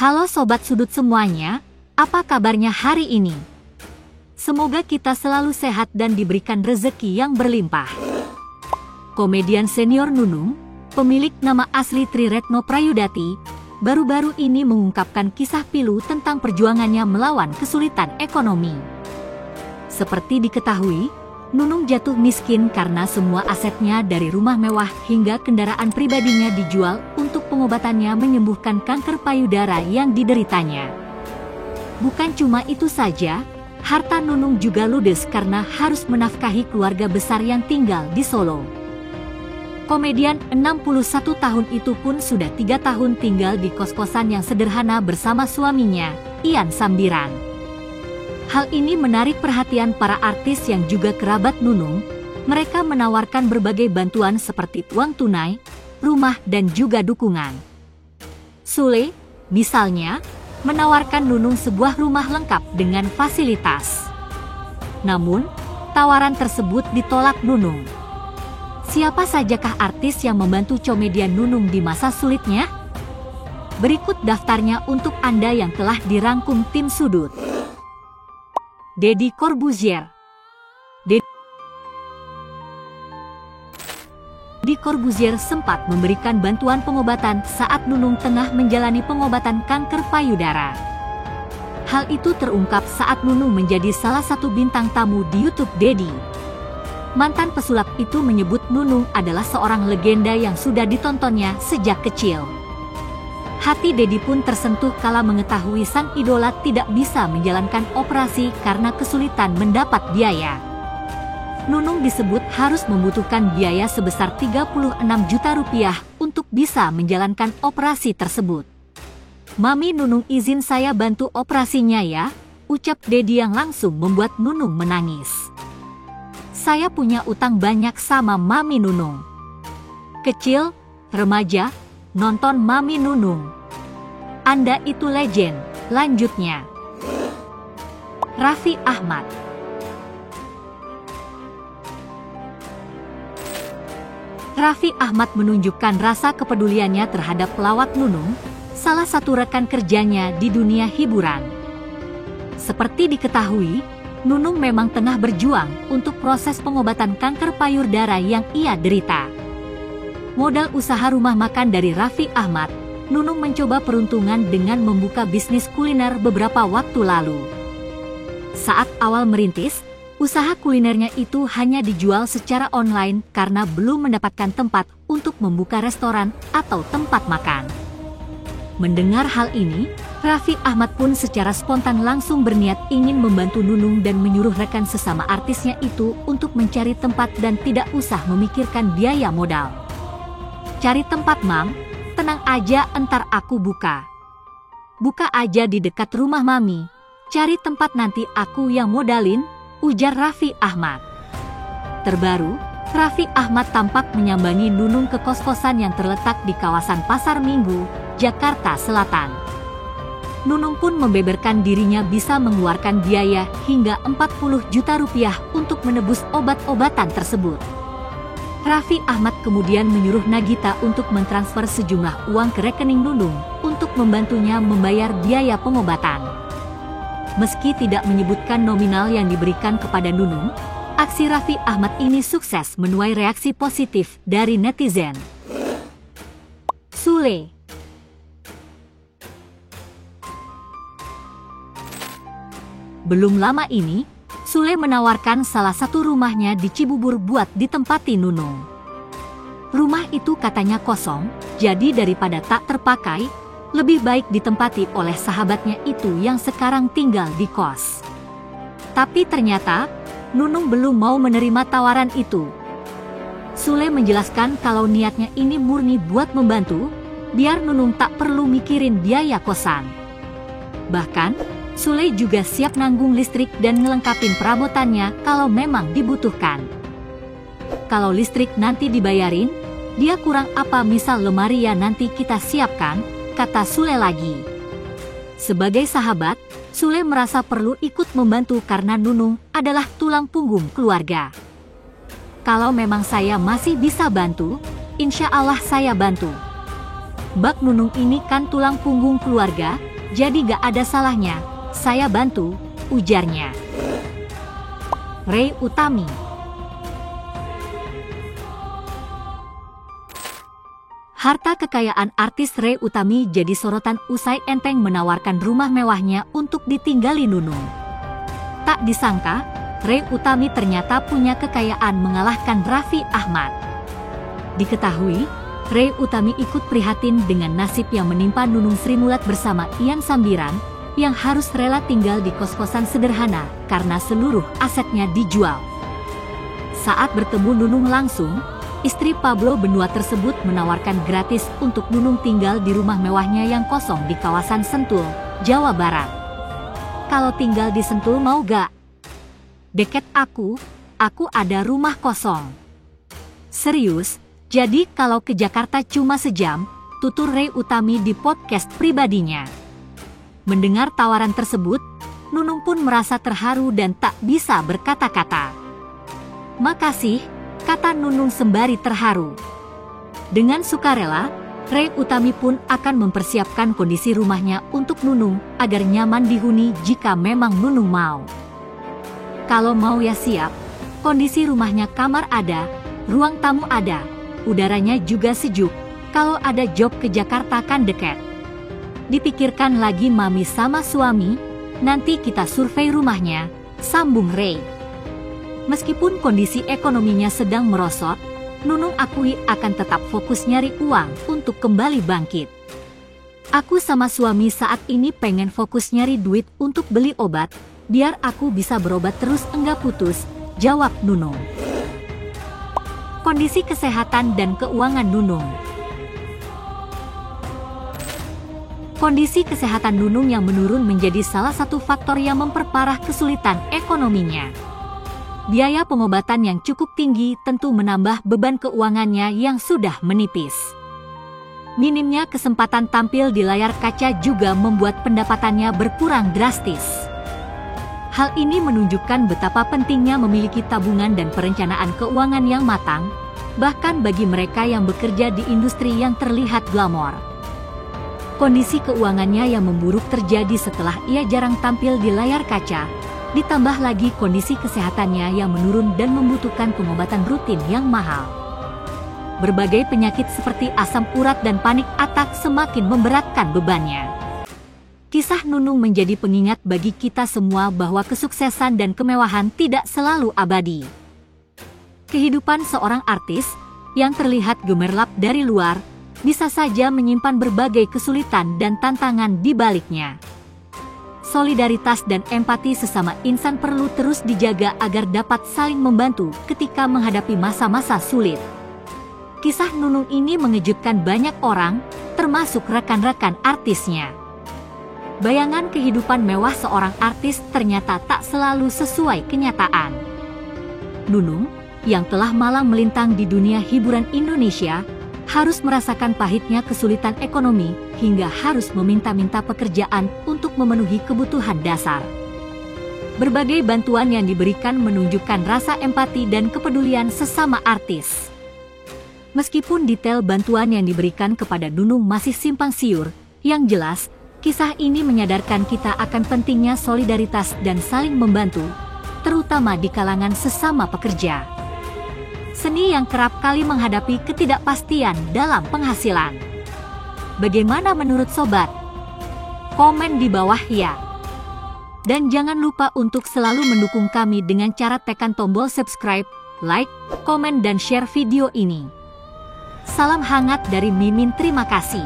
Halo Sobat Sudut semuanya, apa kabarnya hari ini? Semoga kita selalu sehat dan diberikan rezeki yang berlimpah. Komedian senior Nunung, pemilik nama asli Tri Retno Prayudati, baru-baru ini mengungkapkan kisah pilu tentang perjuangannya melawan kesulitan ekonomi. Seperti diketahui, Nunung jatuh miskin karena semua asetnya dari rumah mewah hingga kendaraan pribadinya dijual untuk pengobatannya menyembuhkan kanker payudara yang dideritanya. Bukan cuma itu saja, harta Nunung juga ludes karena harus menafkahi keluarga besar yang tinggal di Solo. Komedian 61 tahun itu pun sudah 3 tahun tinggal di kos-kosan yang sederhana bersama suaminya, Ian Sambiran. Hal ini menarik perhatian para artis yang juga kerabat Nunung. Mereka menawarkan berbagai bantuan seperti uang tunai, rumah dan juga dukungan. Sule, misalnya, menawarkan Nunung sebuah rumah lengkap dengan fasilitas. Namun, tawaran tersebut ditolak Nunung. Siapa sajakah artis yang membantu komedian Nunung di masa sulitnya? Berikut daftarnya untuk Anda yang telah dirangkum tim Sudut. Deddy Corbuzier. Deddy Corbuzier sempat memberikan bantuan pengobatan saat Nunung tengah menjalani pengobatan kanker payudara. Hal itu terungkap saat Nunung menjadi salah satu bintang tamu di YouTube Deddy. Mantan pesulap itu menyebut Nunung adalah seorang legenda yang sudah ditontonnya sejak kecil. Hati Deddy pun tersentuh kala mengetahui sang idola tidak bisa menjalankan operasi karena kesulitan mendapat biaya. Nunung disebut harus membutuhkan biaya sebesar 36 juta rupiah untuk bisa menjalankan operasi tersebut. "Mami Nunung izin saya bantu operasinya ya," ucap Deddy yang langsung membuat Nunung menangis. "Saya punya utang banyak sama Mami Nunung. Kecil, remaja, nonton Mami Nunung. Anda itu legend," lanjutnya. Raffi Ahmad. Raffi Ahmad menunjukkan rasa kepeduliannya terhadap pelawak Nunung, salah satu rekan kerjanya di dunia hiburan. Seperti diketahui, Nunung memang tengah berjuang untuk proses pengobatan kanker payudara yang ia derita. Modal usaha rumah makan dari Raffi Ahmad, Nunung mencoba peruntungan dengan membuka bisnis kuliner beberapa waktu lalu. Saat awal merintis, usaha kulinernya itu hanya dijual secara online karena belum mendapatkan tempat untuk membuka restoran atau tempat makan. Mendengar hal ini, Raffi Ahmad pun secara spontan langsung berniat ingin membantu Nunung dan menyuruh rekan sesama artisnya itu untuk mencari tempat dan tidak usah memikirkan biaya modal. "Cari tempat, Mam. Tenang aja, entar aku buka. Buka aja di dekat rumah Mami. Cari tempat nanti aku yang modalin," ujar Raffi Ahmad. Terbaru, Raffi Ahmad tampak menyambangi Nunung ke kos-kosan yang terletak di kawasan Pasar Minggu, Jakarta Selatan. Nunung pun membeberkan dirinya bisa mengeluarkan biaya hingga 40 juta rupiah untuk menebus obat-obatan tersebut. Raffi Ahmad kemudian menyuruh Nagita untuk mentransfer sejumlah uang ke rekening Nunung untuk membantunya membayar biaya pengobatan. Meski tidak menyebutkan nominal yang diberikan kepada Nunung, aksi Raffi Ahmad ini sukses menuai reaksi positif dari netizen. Sule. Belum lama ini, Sule menawarkan salah satu rumahnya di Cibubur buat ditempati Nunung. Rumah itu katanya kosong, jadi daripada tak terpakai, lebih baik ditempati oleh sahabatnya itu yang sekarang tinggal di kos. Tapi ternyata, Nunung belum mau menerima tawaran itu. Sule menjelaskan kalau niatnya ini murni buat membantu, biar Nunung tak perlu mikirin biaya kosan. Bahkan, Sule juga siap nanggung listrik dan ngelengkapin perabotannya kalau memang dibutuhkan. "Kalau listrik nanti dibayarin, dia kurang apa misal lemari ya nanti kita siapkan," kata Sule lagi. Sebagai sahabat, Sule merasa perlu ikut membantu karena Nunung adalah tulang punggung keluarga. "Kalau memang saya masih bisa bantu, insya Allah saya bantu. Bak Nunung ini kan tulang punggung keluarga, jadi gak ada salahnya saya bantu, ujarnya. Ray Utami. Harta kekayaan artis Ray Utami jadi sorotan usai enteng menawarkan rumah mewahnya untuk ditinggali Nunung. Tak disangka, Ray Utami ternyata punya kekayaan mengalahkan Raffi Ahmad. Diketahui, Ray Utami ikut prihatin dengan nasib yang menimpa Nunung Sri Mulat bersama Ian Sambiran, yang harus rela tinggal di kos-kosan sederhana karena seluruh asetnya dijual. Saat bertemu Nunung langsung, istri Pablo Benua tersebut menawarkan gratis untuk Nunung tinggal di rumah mewahnya yang kosong di kawasan Sentul, Jawa Barat. Kalau tinggal di Sentul mau gak? Deket aku ada rumah kosong. Serius, jadi kalau ke Jakarta cuma sejam, tutur Ray Utami di podcast pribadinya. Mendengar tawaran tersebut, Nunung pun merasa terharu dan tak bisa berkata-kata. Makasih, kata Nunung sembari terharu. Dengan sukarela, Ray Utami pun akan mempersiapkan kondisi rumahnya untuk Nunung agar nyaman dihuni jika memang Nunung mau. Kalau mau ya siap, kondisi rumahnya kamar ada, ruang tamu ada, udaranya juga sejuk, kalau ada job ke Jakarta kan dekat. Dipikirkan lagi mami sama suami, nanti kita survei rumahnya, sambung Ray. Meskipun kondisi ekonominya sedang merosot, Nunung akui akan tetap fokus nyari uang untuk kembali bangkit. Aku sama suami saat ini pengen fokus nyari duit untuk beli obat, biar aku bisa berobat terus enggak putus, jawab Nunung. Kondisi kesehatan dan keuangan Nunung. Kondisi kesehatan Nunung yang menurun menjadi salah satu faktor yang memperparah kesulitan ekonominya. Biaya pengobatan yang cukup tinggi tentu menambah beban keuangannya yang sudah menipis. Minimnya kesempatan tampil di layar kaca juga membuat pendapatannya berkurang drastis. Hal ini menunjukkan betapa pentingnya memiliki tabungan dan perencanaan keuangan yang matang, bahkan bagi mereka yang bekerja di industri yang terlihat glamor. Kondisi keuangannya yang memburuk terjadi setelah ia jarang tampil di layar kaca, ditambah lagi kondisi kesehatannya yang menurun dan membutuhkan pengobatan rutin yang mahal. Berbagai penyakit seperti asam urat dan panik atak semakin memberatkan bebannya. Kisah Nunung menjadi pengingat bagi kita semua bahwa kesuksesan dan kemewahan tidak selalu abadi. Kehidupan seorang artis yang terlihat gemerlap dari luar bisa saja menyimpan berbagai kesulitan dan tantangan di baliknya. Solidaritas dan empati sesama insan perlu terus dijaga agar dapat saling membantu ketika menghadapi masa-masa sulit. Kisah Nunung ini mengejutkan banyak orang, termasuk rekan-rekan artisnya. Bayangan kehidupan mewah seorang artis ternyata tak selalu sesuai kenyataan. Nunung, yang telah malang melintang di dunia hiburan Indonesia, harus merasakan pahitnya kesulitan ekonomi hingga harus meminta-minta pekerjaan untuk memenuhi kebutuhan dasar. Berbagai bantuan yang diberikan menunjukkan rasa empati dan kepedulian sesama artis. Meskipun detail bantuan yang diberikan kepada Nunung masih simpang siur, yang jelas, kisah ini menyadarkan kita akan pentingnya solidaritas dan saling membantu, terutama di kalangan sesama pekerja. Seni yang kerap kali menghadapi ketidakpastian dalam penghasilan. Bagaimana menurut sobat? Komen di bawah ya. Dan jangan lupa untuk selalu mendukung kami dengan cara tekan tombol subscribe, like, komen dan share video ini. Salam hangat dari Mimin, terima kasih.